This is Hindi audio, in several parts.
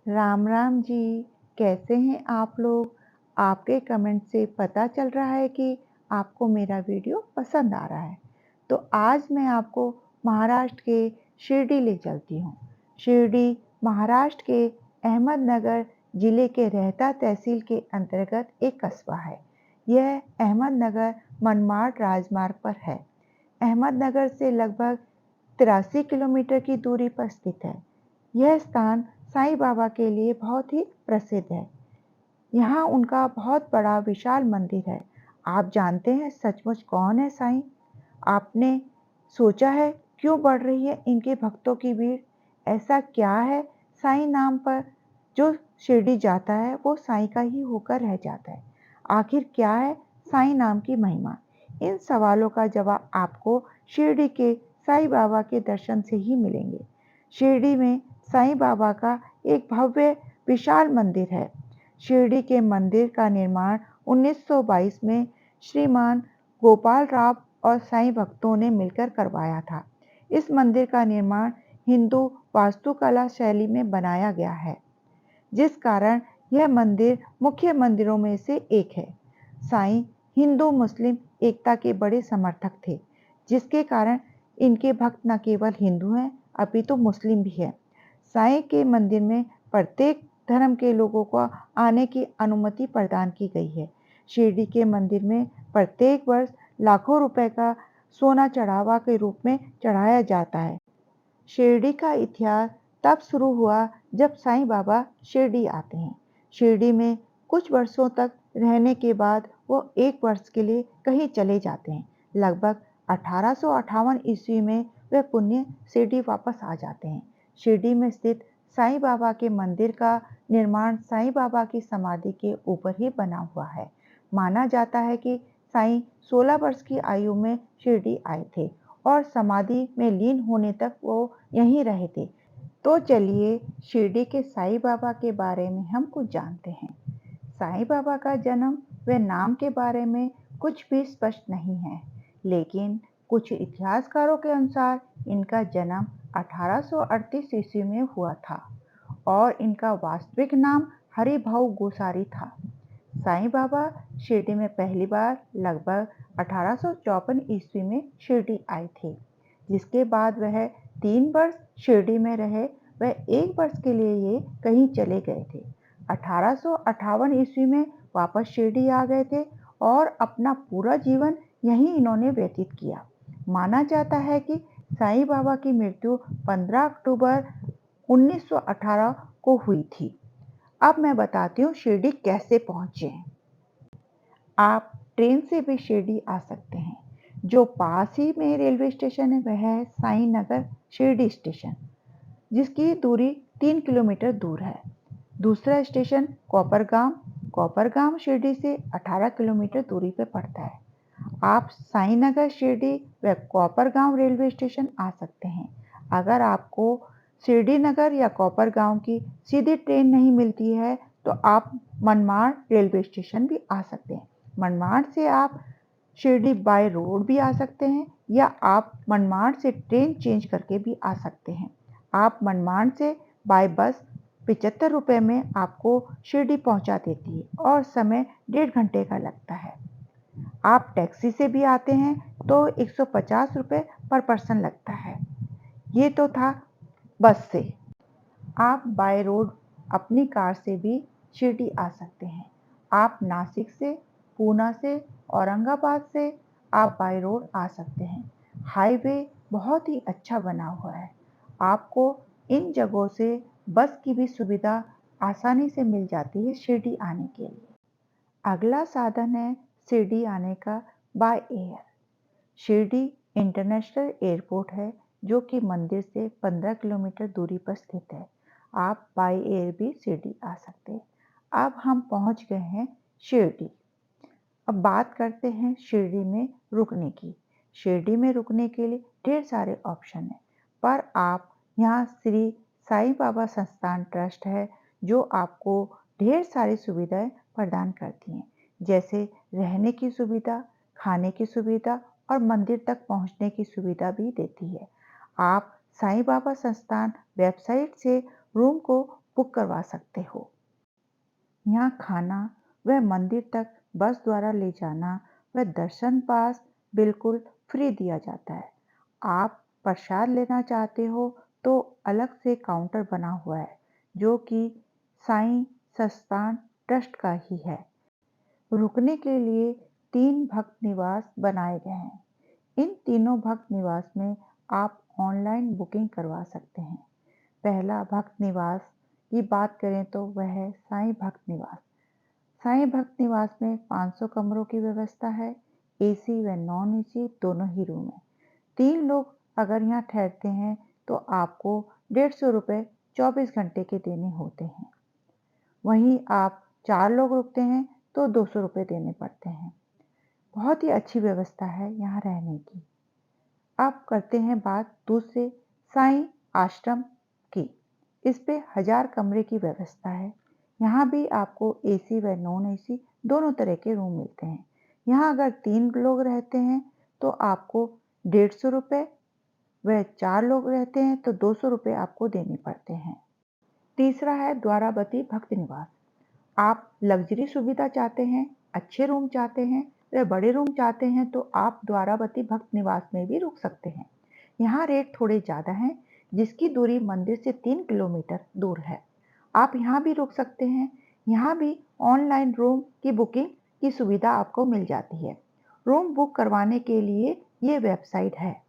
राम राम जी। कैसे हैं आप लोग? आपके कमेंट से पता चल रहा है कि आपको मेरा वीडियो पसंद आ रहा है। तो आज मैं आपको महाराष्ट्र के शिरडी ले चलती हूँ। शिरडी महाराष्ट्र के अहमदनगर जिले के रहता तहसील के अंतर्गत एक कस्बा है। यह अहमदनगर मनमाड़ राजमार्ग पर है। अहमदनगर से लगभग 83 किलोमीटर की दूरी पर स्थित है। यह स्थान साईं बाबा के लिए बहुत ही प्रसिद्ध है। यहाँ उनका बहुत बड़ा विशाल मंदिर है। आप जानते हैं सचमुच कौन है साईं? आपने सोचा है क्यों बढ़ रही है इनके भक्तों की भीड़? ऐसा क्या है साईं नाम पर जो शिरडी जाता है वो साईं का ही होकर रह जाता है? आखिर क्या है साईं नाम की महिमा? इन सवालों का जवाब आपको शिरडी के साईं बाबा के दर्शन से ही मिलेंगे। शिरडी में साईं बाबा का एक भव्य विशाल मंदिर है। शिरडी के मंदिर का निर्माण 1922 में श्रीमान गोपाल राव और साईं भक्तों ने मिलकर करवाया था। इस मंदिर का निर्माण हिंदू वास्तुकला शैली में बनाया गया है, जिस कारण यह मंदिर मुख्य मंदिरों में से एक है। साईं हिंदू मुस्लिम एकता के बड़े समर्थक थे, जिसके कारण इनके भक्त न केवल हिंदू हैं अपितु मुस्लिम भी हैं। साईं के मंदिर में प्रत्येक धर्म के लोगों को आने की अनुमति प्रदान की गई है। शिरडी के मंदिर में प्रत्येक वर्ष लाखों रुपए का सोना चढ़ावा के रूप में चढ़ाया जाता है। शिरडी का इतिहास तब शुरू हुआ जब साईं बाबा शिरडी आते हैं। शिरडी में कुछ वर्षों तक रहने के बाद वो एक वर्ष के लिए कहीं चले जाते हैं। लगभग 1858 ईस्वी में वे पुण्य शिरडी वापस आ जाते हैं। शिरडी में स्थित साईं बाबा के मंदिर का निर्माण साईं बाबा की समाधि के ऊपर ही बना हुआ है। माना जाता है कि साईं 16 वर्ष की आयु में शिरडी आए थे और समाधि में लीन होने तक वो यहीं रहे थे। तो चलिए शिरडी के साईं बाबा के बारे में हम कुछ जानते हैं। साईं बाबा का जन्म व नाम के बारे में कुछ भी स्पष्ट नहीं है, लेकिन कुछ इतिहासकारों के अनुसार इनका जन्म 1838 ईस्वी में हुआ था और इनका वास्तविक नाम हरिभाऊ गोसारी था। साईं बाबा शिरडी में पहली बार लगभग 1854 ईस्वी में शिरडी आए थे, जिसके बाद वह 3 वर्ष शिरडी में रहे। वह 1 वर्ष के लिए ये कहीं चले गए थे। 1858 ईस्वी में वापस शिरडी आ गए थे और अपना पूरा जीवन यहीं इन्होंने व्यतीत किया। माना जाता है कि साईं बाबा की मृत्यु 15 अक्टूबर 1918 को हुई थी। अब मैं बताती हूँ शिरडी कैसे पहुँचे। आप ट्रेन से भी शिरडी आ सकते हैं। जो पास ही में रेलवे स्टेशन है वह है साईं नगर शिरडी स्टेशन, जिसकी दूरी 3 किलोमीटर दूर है। दूसरा स्टेशन कोपरगांव शिरडी से 18 किलोमीटर दूरी पर पड़ता है। आप साईं नगर शिरडी व कोपरगांव रेलवे स्टेशन आ सकते हैं। अगर आपको शिरडी नगर या कोपरगांव की सीधी ट्रेन नहीं मिलती है तो आप मनमाड़ रेलवे स्टेशन भी आ सकते हैं। मनमाड़ से आप शिरडी बाय रोड भी आ सकते हैं या आप मनमाड़ से ट्रेन चेंज करके भी आ सकते हैं। आप मनमाड़ से बाय बस 75 रुपये में आपको शिरडी पहुंचा देती है और समय 1.5 घंटे का लगता है। आप टैक्सी से भी आते हैं तो 150 रुपये पर पर्सन लगता है। ये तो था बस से। आप बाय रोड अपनी कार से भी शिरडी आ सकते हैं। आप नासिक से, पूना से, औरंगाबाद से आप बाय रोड आ सकते हैं। हाईवे बहुत ही अच्छा बना हुआ है। आपको इन जगहों से बस की भी सुविधा आसानी से मिल जाती है शिरडी आने के लिए। अगला साधन है शिरडी आने का by air. Shirdi international airport है जो कि मंदिर से 15 किलोमीटर दूरी पर स्थित है। आप बाय एयर भी शिरडी आ सकते हैं। अब हम पहुंच गए हैं शिरडी। अब बात करते हैं शिरडी में रुकने की। शिरडी में रुकने के लिए ढेर सारे ऑप्शन हैं, पर आप यहाँ श्री साईं बाबा संस्थान ट्रस्ट है जो आपको ढेर सारी सुविधाएं प्रदान करती हैं, जैसे रहने की सुविधा, खाने की सुविधा और मंदिर तक पहुंचने की सुविधा भी देती है। आप साईं बाबा संस्थान वेबसाइट से रूम को बुक करवा सकते हो। यहाँ खाना व मंदिर तक बस द्वारा ले जाना व दर्शन पास बिल्कुल फ्री दिया जाता है। आप प्रसाद लेना चाहते हो तो अलग से काउंटर बना हुआ है जो कि साईं संस्थान ट्रस्ट का ही है। रुकने के लिए 3 भक्त निवास बनाए गए हैं। इन तीनों भक्त निवास में आप ऑनलाइन बुकिंग करवा सकते हैं। पहला भक्त निवास की बात करें तो वह है साईं भक्त निवास। साईं भक्त निवास में 500 कमरों की व्यवस्था है। एसी व नॉन एसी दोनों ही रूम है। 3 लोग अगर यहाँ ठहरते हैं तो आपको 150 रुपये 24 घंटे के देने होते हैं। वहीं आप 4 लोग रुकते हैं तो 200 रुपये देने पड़ते हैं। बहुत ही अच्छी व्यवस्था है यहाँ रहने की। अब करते हैं बात दूसरे साईं आश्रम की। इस पे 1000 कमरे की व्यवस्था है। यहाँ भी आपको एसी व नॉन एसी दोनों तरह के रूम मिलते हैं। यहाँ अगर 3 लोग रहते हैं तो आपको 150 रुपये व 4 लोग रहते हैं तो 200 रुपये आपको देने पड़ते हैं। तीसरा है द्वारावती भक्त निवास। आप लग्जरी सुविधा चाहते हैं, अच्छे रूम चाहते हैं व बड़े रूम चाहते हैं तो आप द्वारावती भक्त निवास में भी रुक सकते हैं। यहाँ रेट थोड़े ज़्यादा हैं, जिसकी दूरी मंदिर से 3 किलोमीटर दूर है। आप यहाँ भी रुक सकते हैं। यहाँ भी ऑनलाइन रूम की बुकिंग की सुविधा आपको मिल जाती है। रूम बुक करवाने के लिए ये वेबसाइट है।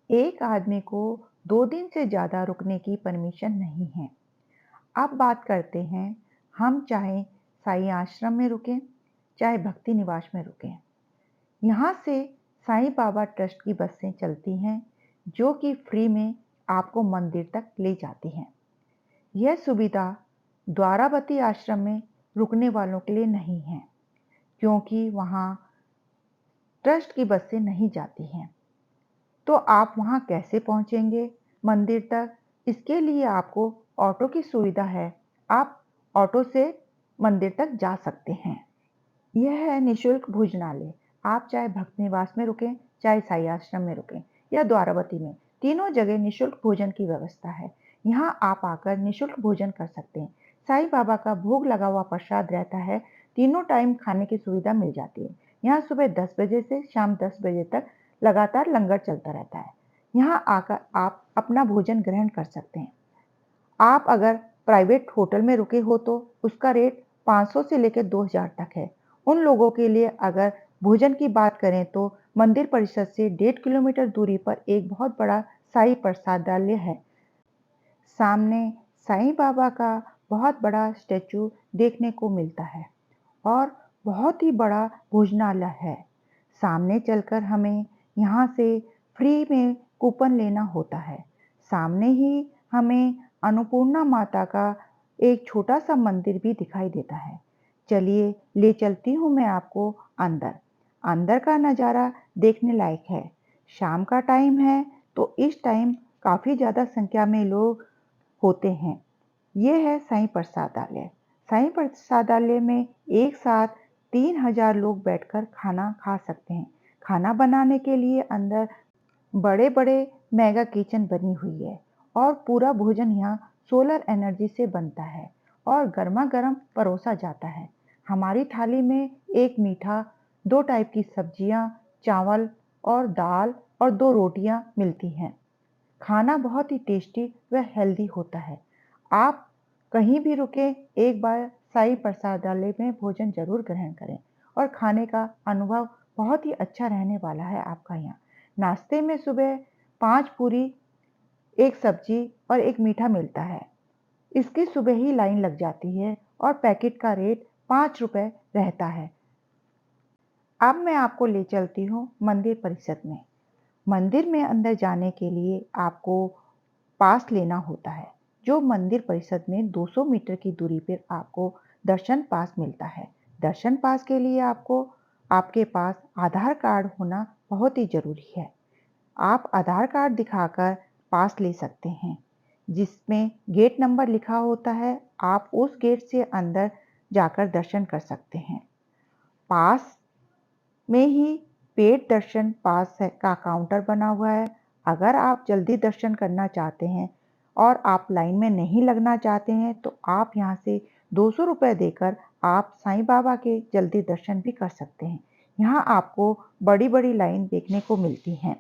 एक आदमी को 2 दिन से ज़्यादा रुकने की परमिशन नहीं है। अब बात करते हैं, हम चाहे साईं आश्रम में रुकें, चाहे भक्ति निवास में रुकें। यहाँ से साईं बाबा ट्रस्ट की बसें चलती हैं, जो कि फ्री में आपको मंदिर तक ले जाती हैं। यह सुविधा द्वारावती आश्रम में रुकने वालों के लिए नहीं है, क्योंकि वहाँ ट्रस्ट की बसें नहीं जाती हैं। तो आप वहाँ कैसे पहुँचेंगे मंदिर तक? इसके लिए आपको ऑटो की सुविधा है। आप ऑटो से मंदिर तक जा सकते हैं। यह है निःशुल्क भोजनालय। आप चाहे भक्त निवास में रुकें, चाहे साई आश्रम में रुकें या द्वारावती में, तीनों जगह निःशुल्क भोजन की व्यवस्था है। यहाँ आप आकर निःशुल्क भोजन कर सकते हैं। साईं बाबा का भोग लगा हुआ प्रसाद रहता है। तीनों टाइम खाने की सुविधा मिल जाती है। यहाँ सुबह 10 बजे से शाम 10 बजे तक लगातार लंगर चलता रहता है। यहाँ आकर आप अपना भोजन ग्रहण कर सकते हैं। आप अगर प्राइवेट होटल में रुके हो तो उसका रेट 500 से लेकर 2000 तक है। उन लोगों के लिए अगर भोजन की बात करें तो मंदिर परिसर से 1.5 किलोमीटर दूरी पर एक बहुत बड़ा साईं प्रसादालय है। सामने साईं बाबा का बहुत बड़ा स्टैचू देखने को मिलता है और बहुत ही बड़ा भोजनालय है। सामने चलकर हमें यहाँ से फ्री में कूपन लेना होता है। सामने ही हमें अन्नपूर्णा माता का एक छोटा सा मंदिर भी दिखाई देता है। चलिए ले चलती हूँ मैं आपको अंदर। अंदर का नज़ारा देखने लायक है। शाम का टाइम है तो इस टाइम काफ़ी ज़्यादा संख्या में लोग होते हैं। ये है साईं प्रसादालय। साईं प्रसादालय में एक साथ 3000 लोग बैठकर खाना खा सकते हैं। खाना बनाने के लिए अंदर बड़े-बड़े मेगा किचन बनी हुई है और पूरा भोजन यहाँ सोलर एनर्जी से बनता है और गरमा-गरम परोसा जाता है। हमारी थाली में एक मीठा, 2 टाइप की सब्जियाँ, चावल और दाल और 2 रोटियाँ मिलती हैं। खाना बहुत ही टेस्टी व हेल्दी होता है। आप कहीं भी रुकें, एक बार साईं प्रसादालय में भोजन ज़रूर ग्रहण करें और खाने का अनुभव बहुत ही अच्छा रहने वाला है आपका यहाँ। नाश्ते में सुबह 5 पूरी, 1 सब्जी और 1 मीठा मिलता है। इसकी सुबह ही लाइन लग जाती है और पैकेट का रेट 5 रुपए रहता है। अब मैं आपको ले चलती हूँ मंदिर परिसर में। मंदिर में अंदर जाने के लिए आपको पास लेना होता है, जो मंदिर परिसर में 200 मीटर की दूरी पर आपको दर्शन पास मिलता है। दर्शन पास के लिए आपको आपके पास आधार कार्ड होना बहुत ही ज़रूरी है। आप आधार कार्ड दिखाकर पास ले सकते हैं, जिसमें गेट नंबर लिखा होता है। आप उस गेट से अंदर जाकर दर्शन कर सकते हैं। पास में ही पेड दर्शन पास का काउंटर बना हुआ है। अगर आप जल्दी दर्शन करना चाहते हैं और आप लाइन में नहीं लगना चाहते हैं तो आप यहाँ से 200 रुपये देकर आप साईं बाबा के जल्दी दर्शन भी कर सकते हैं। यहाँ आपको बड़ी-बड़ी लाइन देखने को मिलती हैं।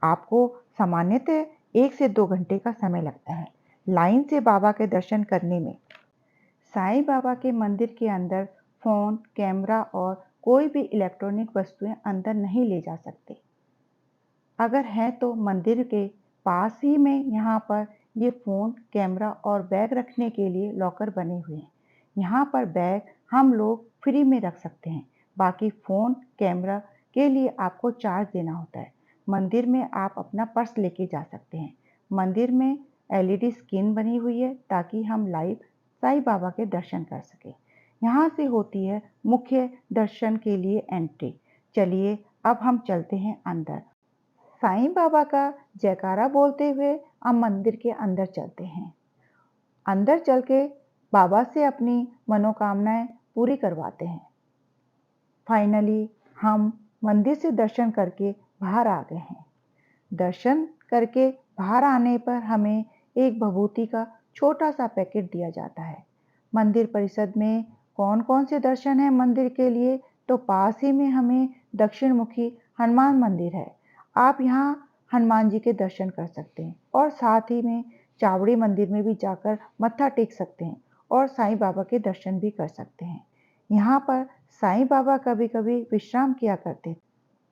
आपको सामान्यतः 1 से 2 घंटे का समय लगता है लाइन से बाबा के दर्शन करने में। साईं बाबा के मंदिर के अंदर फ़ोन, कैमरा और कोई भी इलेक्ट्रॉनिक वस्तुएं अंदर नहीं ले जा सकते। अगर हैं तो मंदिर के पास ही में यहाँ पर ये फ़ोन, कैमरा और बैग रखने के लिए लॉकर बने हुए हैं। यहाँ पर बैग हम लोग फ्री में रख सकते हैं। बाकी फ़ोन, कैमरा के लिए आपको चार्ज देना होता है। मंदिर में आप अपना पर्स लेके जा सकते हैं। मंदिर में एलईडी स्क्रीन बनी हुई है ताकि हम लाइव साईं बाबा के दर्शन कर सकें। यहाँ से होती है मुख्य दर्शन के लिए एंट्री। चलिए अब हम चलते हैं अंदर। साईं बाबा का जयकारा बोलते हुए हम मंदिर के अंदर चलते हैं। अंदर चल के बाबा से अपनी मनोकामनाएं पूरी करवाते हैं। फाइनली हम मंदिर से दर्शन करके बाहर आ गए हैं। दर्शन करके बाहर आने पर हमें एक भभूति का छोटा सा पैकेट दिया जाता है। मंदिर परिसर में कौन कौन से दर्शन हैं मंदिर के लिए, तो पास ही में हमें दक्षिण मुखी हनुमान मंदिर है। आप यहाँ हनुमान जी के दर्शन कर सकते हैं और साथ ही में चावड़ी मंदिर में भी जाकर मत्था टेक सकते हैं और साईं बाबा के दर्शन भी कर सकते हैं। यहाँ पर साईं बाबा कभी कभी विश्राम किया करते थे।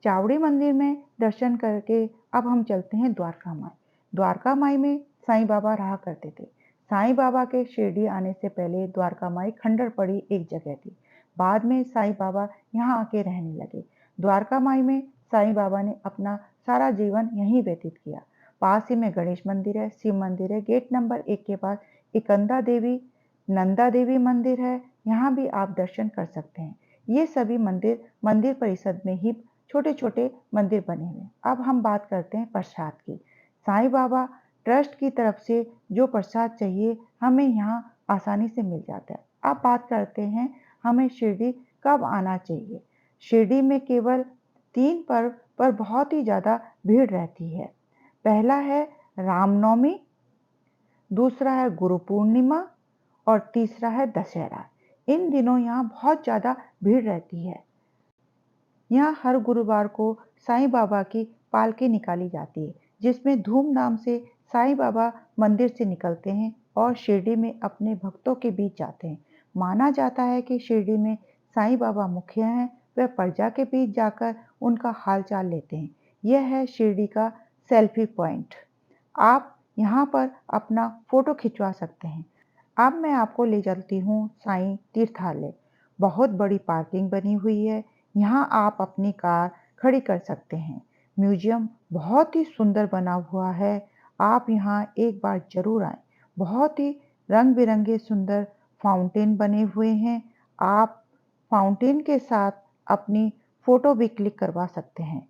चावड़ी मंदिर में दर्शन करके अब हम चलते हैं द्वारका माई। द्वारका माई में साईं बाबा रहा करते थे। साईं बाबा के शिरडी आने से पहले द्वारका माई खंडर पड़ी एक जगह थी। बाद में साईं बाबा यहाँ आके रहने लगे। द्वारका माई में साईं बाबा ने अपना सारा जीवन यहीं व्यतीत किया। पास ही में गणेश मंदिर है, शिव मंदिर है। गेट नंबर 1 के पास एकंदा देवी, नंदा देवी मंदिर है। यहाँ भी आप दर्शन कर सकते हैं। ये सभी मंदिर परिषद में ही छोटे छोटे मंदिर बने हुए। अब हम बात करते हैं प्रसाद की। साईं बाबा ट्रस्ट की तरफ से जो प्रसाद चाहिए हमें यहाँ आसानी से मिल जाता है। अब बात करते हैं हमें शिरडी कब आना चाहिए। शिरडी में केवल 3 पर्व पर बहुत ही ज़्यादा भीड़ रहती है। पहला है रामनवमी, दूसरा है गुरु पूर्णिमा और तीसरा है दशहरा। इन दिनों यहाँ बहुत ज़्यादा भीड़ रहती है। यहाँ हर गुरुवार को साईं बाबा की पालकी निकाली जाती है, जिसमें धूमधाम से साईं बाबा मंदिर से निकलते हैं और शिरडी में अपने भक्तों के बीच जाते हैं। माना जाता है कि शिरडी में साईं बाबा मुखिया हैं, वह प्रजा के बीच जाकर उनका हालचाल लेते हैं। यह है शिरडी का सेल्फी पॉइंट। आप यहाँ पर अपना फोटो खिंचवा सकते हैं। अब मैं आपको ले चलती हूँ साईं तीर्थालय। बहुत बड़ी पार्किंग बनी हुई है। यहाँ आप अपनी कार खड़ी कर सकते हैं। म्यूजियम बहुत ही सुंदर बना हुआ है। आप यहाँ एक बार जरूर आएं। बहुत ही रंग बिरंगे सुंदर फाउंटेन बने हुए हैं। आप फाउंटेन के साथ अपनी फ़ोटो भी क्लिक करवा सकते हैं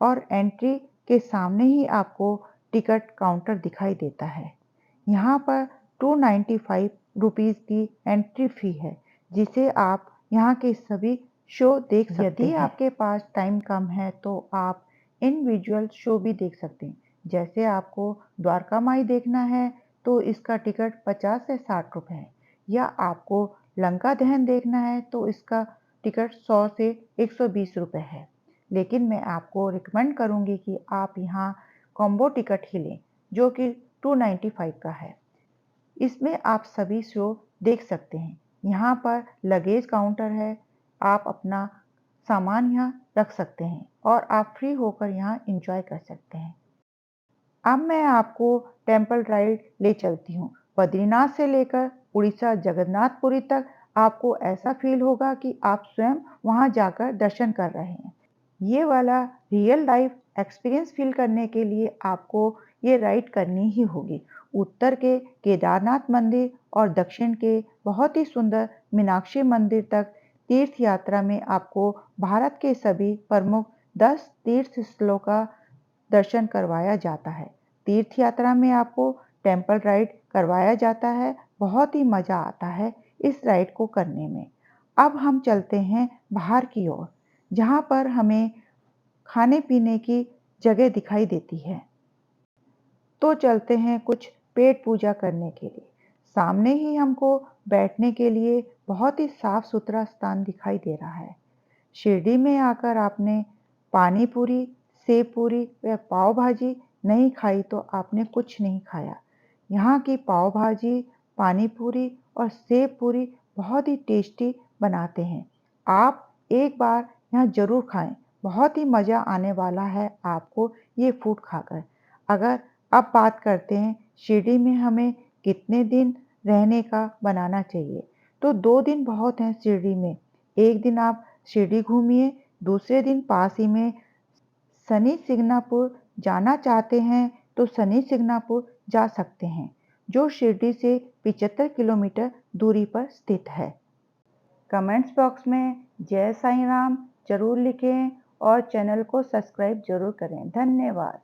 और एंट्री के सामने ही आपको टिकट काउंटर दिखाई देता है। यहाँ पर 295 रुपीज़ की एंट्री फ़ी है, जिसे आप यहाँ के सभी शो देख सकते हैं। यदि आपके पास टाइम कम है तो आप इंडिविजुअल शो भी देख सकते हैं। जैसे आपको द्वारका माई देखना है तो इसका टिकट 50 से 60 रुपये है, या आपको लंका दहन देखना है तो इसका टिकट 100 से 120 रुपये है। लेकिन मैं आपको रिकमेंड करूँगी कि आप यहाँ कॉम्बो टिकट ही लें, जो कि 295 का है। इसमें आप सभी शो देख सकते हैं। यहाँ पर लगेज काउंटर है। आप अपना सामान यहाँ रख सकते हैं और आप फ्री होकर यहाँ एंजॉय कर सकते हैं। अब मैं आपको टेम्पल राइड ले चलती हूँ। बद्रीनाथ से लेकर उड़ीसा जगन्नाथपुरी तक आपको ऐसा फील होगा कि आप स्वयं वहाँ जाकर दर्शन कर रहे हैं। ये वाला रियल लाइफ एक्सपीरियंस फील करने के लिए आपको ये राइड करनी ही होगी। उत्तर के केदारनाथ मंदिर और दक्षिण के बहुत ही सुंदर मीनाक्षी मंदिर तक तीर्थ यात्रा में आपको भारत के सभी प्रमुख 10 तीर्थ स्थलों का दर्शन करवाया जाता है। तीर्थ यात्रा में आपको टेम्पल राइड करवाया जाता है। बहुत ही मज़ा आता है इस राइड को करने में। अब हम चलते हैं बाहर की ओर, जहाँ पर हमें खाने पीने की जगह दिखाई देती है। तो चलते हैं कुछ पेट पूजा करने के लिए। सामने ही हमको बैठने के लिए बहुत ही साफ सुथरा स्थान दिखाई दे रहा है। शिरडी में आकर आपने पानी पूरी, सेव पूरी व पाव भाजी नहीं खाई तो आपने कुछ नहीं खाया। यहाँ की पाव भाजी, पानी पूरी और सेव पूरी बहुत ही टेस्टी बनाते हैं। आप एक बार यहाँ ज़रूर खाएँ, बहुत ही मज़ा आने वाला है आपको ये फूड खाकर। अगर अब बात करते हैं शिरडी में हमें कितने दिन रहने का बनाना चाहिए, तो 2 दिन बहुत हैं शिरडी में। एक दिन आप शिरडी घूमिए, दूसरे दिन पास ही में शनि सिंगनापुर जाना चाहते हैं तो शनि सिंगनापुर जा सकते हैं, जो शिरडी से 75 किलोमीटर दूरी पर स्थित है। कमेंट्स बॉक्स में जय साईं राम ज़रूर लिखें और चैनल को सब्सक्राइब ज़रूर करें। धन्यवाद।